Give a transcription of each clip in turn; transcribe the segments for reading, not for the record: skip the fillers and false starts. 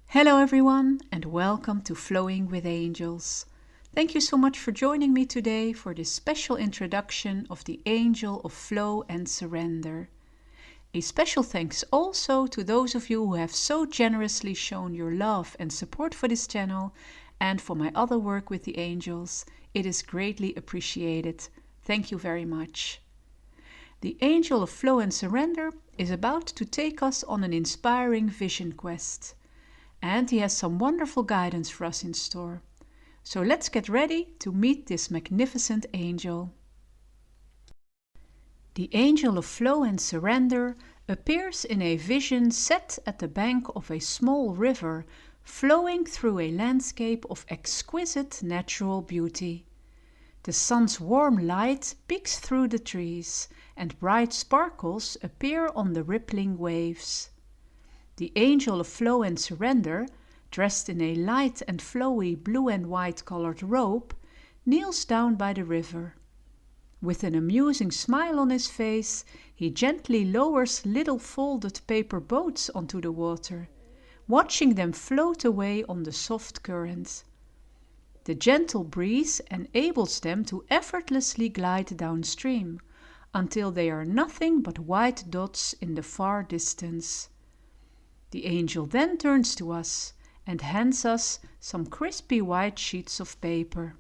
Hello everyone and welcome to Flowing with Angels. Thank you so much for joining me today for this special introduction of the Angel of Flow and Surrender. A special thanks also to those of you who have so generously shown your love and support for this channel and for my other work with the angels. It is greatly appreciated. Thank you very much. The Angel of Flow and Surrender is about to take us on an inspiring vision quest. And he has some wonderful guidance for us in store. So let's get ready to meet this magnificent angel. The Angel of Flow and Surrender appears in a vision set at the bank of a small river flowing through a landscape of exquisite natural beauty. The sun's warm light peeks through the trees, and bright sparkles appear on the rippling waves. The Angel of Flow and Surrender, dressed in a light and flowy blue and white colored robe, kneels down by the river. With an amusing smile on his face, he gently lowers little folded paper boats onto the water, watching them float away on the soft current. The gentle breeze enables them to effortlessly glide downstream, until they are nothing but white dots in the far distance. The angel then turns to us and hands us some crispy white sheets of paper.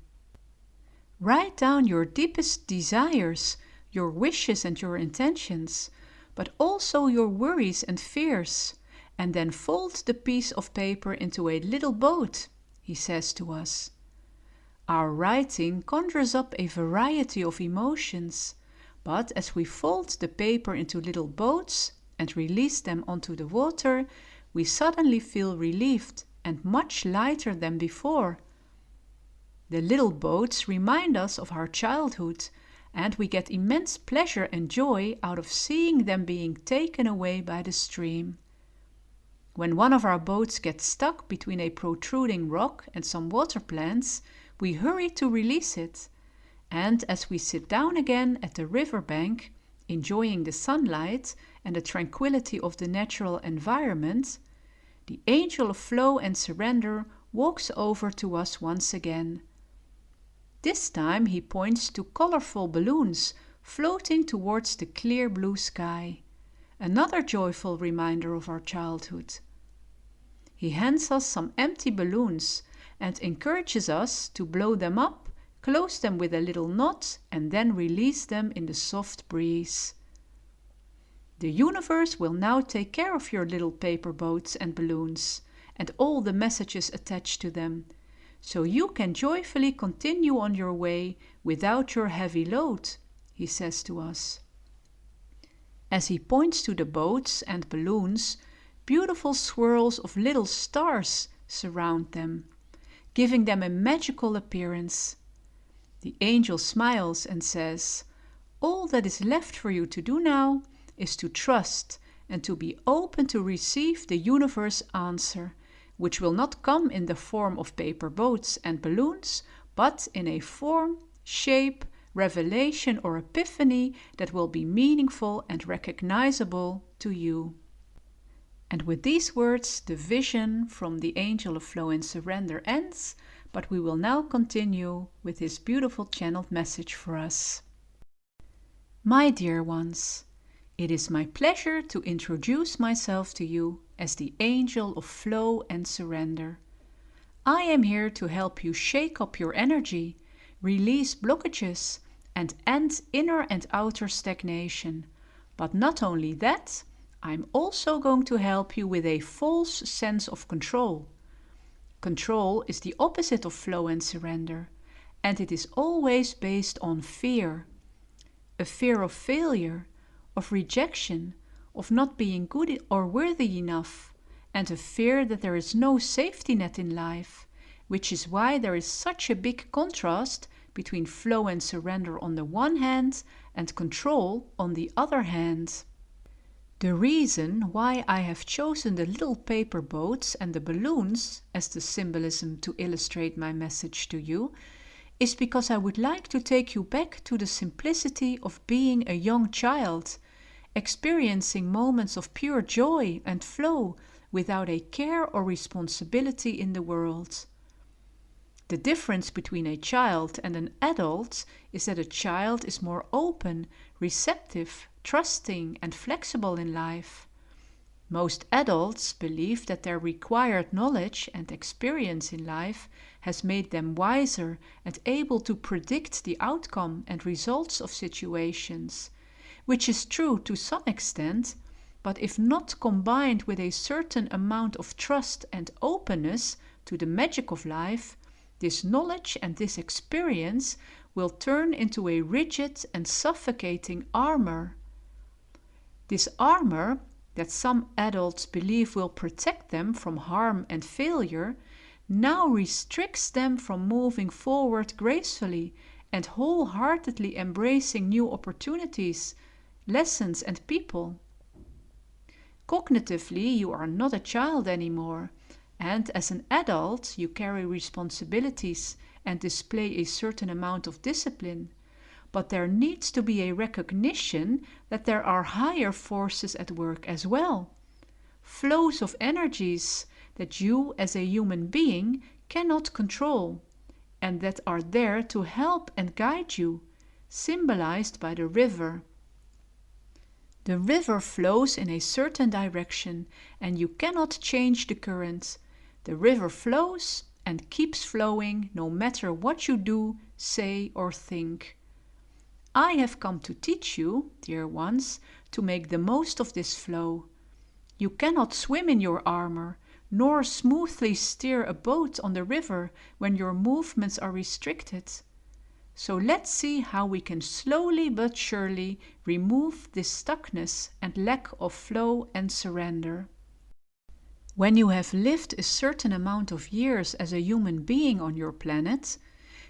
Write down your deepest desires, your wishes and your intentions, but also your worries and fears, and then fold the piece of paper into a little boat, he says to us. Our writing conjures up a variety of emotions, but as we fold the paper into little boats and release them onto the water, we suddenly feel relieved and much lighter than before. The little boats remind us of our childhood, and we get immense pleasure and joy out of seeing them being taken away by the stream. When one of our boats gets stuck between a protruding rock and some water plants, we hurry to release it, and as we sit down again at the river bank, enjoying the sunlight and the tranquility of the natural environment, the Angel of Flow and Surrender walks over to us once again. This time he points to colorful balloons floating towards the clear blue sky, another joyful reminder of our childhood. He hands us some empty balloons and encourages us to blow them up, close them with a little knot, and then release them in the soft breeze. The universe will now take care of your little paper boats and balloons, and all the messages attached to them, so you can joyfully continue on your way without your heavy load, he says to us. As he points to the boats and balloons, beautiful swirls of little stars surround them, giving them a magical appearance. The angel smiles and says, "All that is left for you to do now is to trust and to be open to receive the universe answer, which will not come in the form of paper boats and balloons, but in a form, shape, revelation or epiphany that will be meaningful and recognizable to you." And with these words, the vision from the Angel of Flow and Surrender ends, but we will now continue with his beautiful channeled message for us. My dear ones, it is my pleasure to introduce myself to you as the Angel of Flow and Surrender. I am here to help you shake up your energy, release blockages, and end inner and outer stagnation. But not only that, I'm also going to help you with a false sense of control. Control is the opposite of flow and surrender, and it is always based on fear. A fear of failure, of rejection, of not being good or worthy enough, and a fear that there is no safety net in life, which is why there is such a big contrast between flow and surrender on the one hand and control on the other hand. The reason why I have chosen the little paper boats and the balloons as the symbolism to illustrate my message to you is because I would like to take you back to the simplicity of being a young child experiencing moments of pure joy and flow without a care or responsibility in the world. The difference between a child and an adult is that a child is more open, receptive, trusting, and flexible in life. Most adults believe that their required knowledge and experience in life has made them wiser and able to predict the outcome and results of situations, which is true to some extent, but if not combined with a certain amount of trust and openness to the magic of life, this knowledge and this experience will turn into a rigid and suffocating armor. This armor, that some adults believe will protect them from harm and failure, now restricts them from moving forward gracefully and wholeheartedly embracing new opportunities, lessons, and people. Cognitively, you are not a child anymore, and as an adult, you carry responsibilities and display a certain amount of discipline. But there needs to be a recognition that there are higher forces at work as well. Flows of energies that you as a human being cannot control, and that are there to help and guide you, symbolized by the river. The river flows in a certain direction, and you cannot change the current. The river flows and keeps flowing no matter what you do, say, or think. I have come to teach you, dear ones, to make the most of this flow. You cannot swim in your armor, nor smoothly steer a boat on the river when your movements are restricted. So let's see how we can slowly but surely remove this stuckness and lack of flow and surrender. When you have lived a certain amount of years as a human being on your planet,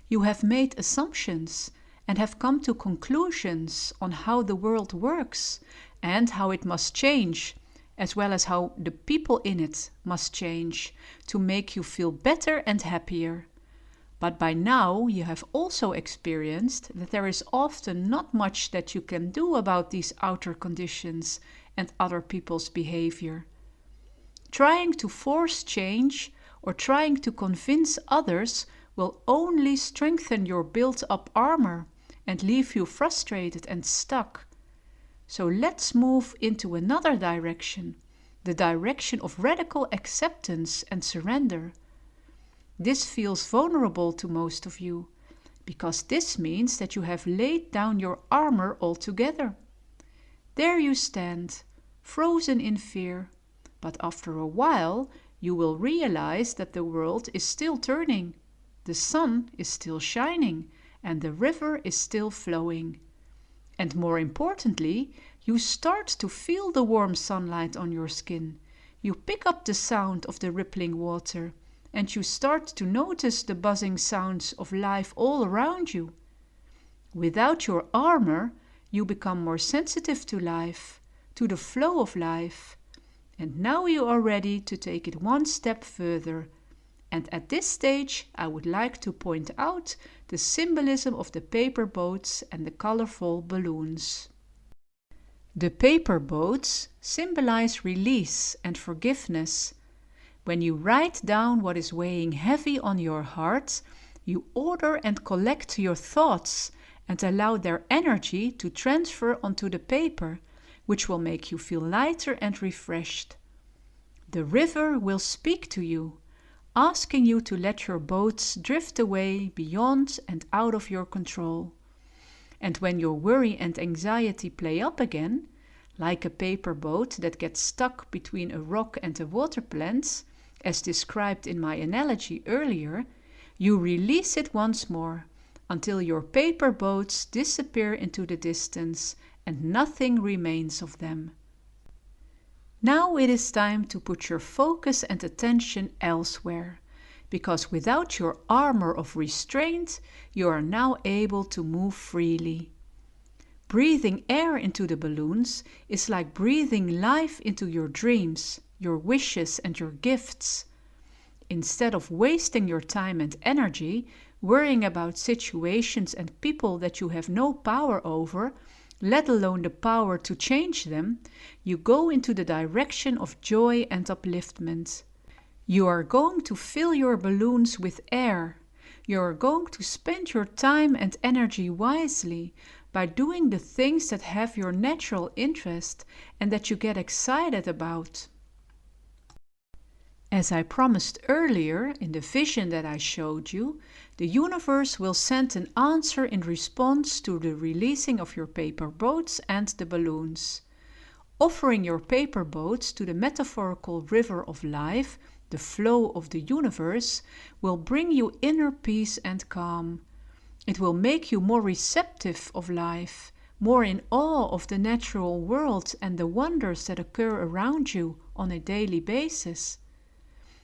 you have made assumptions and have come to conclusions on how the world works and how it must change, as well as how the people in it must change to make you feel better and happier. But by now you have also experienced that there is often not much that you can do about these outer conditions and other people's behavior. Trying to force change or trying to convince others will only strengthen your built-up armor and leave you frustrated and stuck. So let's move into another direction, the direction of radical acceptance and surrender. This feels vulnerable to most of you, because this means that you have laid down your armor altogether. There you stand, frozen in fear, but after a while you will realize that the world is still turning, the sun is still shining, and the river is still flowing. And more importantly, you start to feel the warm sunlight on your skin. You pick up the sound of the rippling water, and you start to notice the buzzing sounds of life all around you. Without your armor, you become more sensitive to life, to the flow of life. And now you are ready to take it one step further. And at this stage, I would like to point out the symbolism of the paper boats and the colorful balloons. The paper boats symbolize release and forgiveness. When you write down what is weighing heavy on your heart, you order and collect your thoughts and allow their energy to transfer onto the paper, which will make you feel lighter and refreshed. The river will speak to you, asking you to let your boats drift away beyond and out of your control. And when your worry and anxiety play up again, like a paper boat that gets stuck between a rock and a water plant, as described in my analogy earlier, you release it once more until your paper boats disappear into the distance and nothing remains of them. Now it is time to put your focus and attention elsewhere, because without your armor of restraint, you are now able to move freely. Breathing air into the balloons is like breathing life into your dreams, your wishes, and your gifts. Instead of wasting your time and energy worrying about situations and people that you have no power over, let alone the power to change them, you go into the direction of joy and upliftment. You are going to fill your balloons with air. You are going to spend your time and energy wisely by doing the things that have your natural interest and that you get excited about. As I promised earlier in the vision that I showed you, the universe will send an answer in response to the releasing of your paper boats and the balloons. Offering your paper boats to the metaphorical river of life, the flow of the universe, will bring you inner peace and calm. It will make you more receptive of life, more in awe of the natural world and the wonders that occur around you on a daily basis.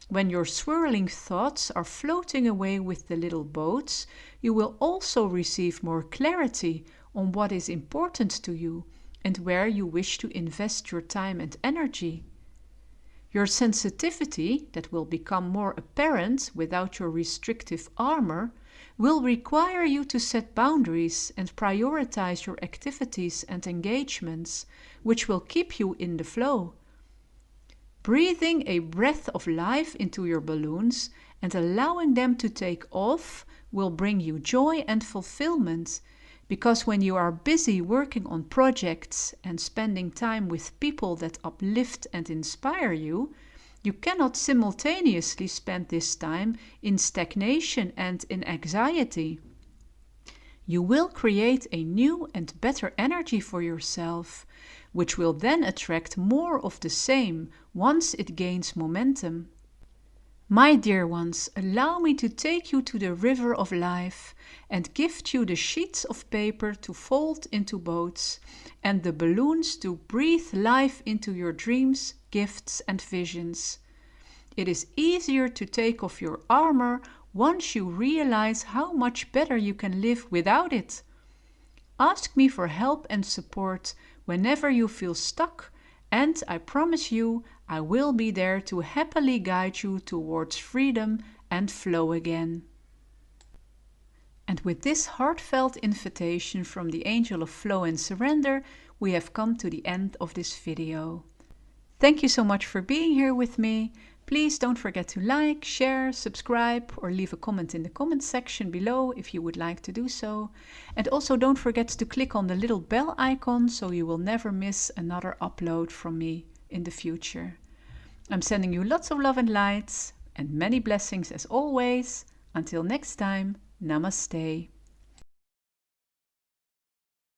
When your swirling thoughts are floating away with the little boats, you will also receive more clarity on what is important to you and where you wish to invest your time and energy. Your sensitivity, that will become more apparent without your restrictive armor, will require you to set boundaries and prioritize your activities and engagements, which will keep you in the flow. Breathing a breath of life into your balloons and allowing them to take off will bring you joy and fulfillment, because when you are busy working on projects and spending time with people that uplift and inspire you, you cannot simultaneously spend this time in stagnation and in anxiety. You will create a new and better energy for yourself, which will then attract more of the same once it gains momentum. My dear ones, allow me to take you to the river of life and gift you the sheets of paper to fold into boats and the balloons to breathe life into your dreams, gifts, and visions. It is easier to take off your armor once you realize how much better you can live without it. Ask me for help and support whenever you feel stuck, and I promise you I will be there to happily guide you towards freedom and flow again. And with this heartfelt invitation from the Angel of Flow and Surrender, we have come to the end of this video. Thank you so much for being here with me. Please don't forget to like, share, subscribe, or leave a comment in the comment section below if you would like to do so. And also don't forget to click on the little bell icon so you will never miss another upload from me in the future. I'm sending you lots of love and light and many blessings as always. Until next time, namaste.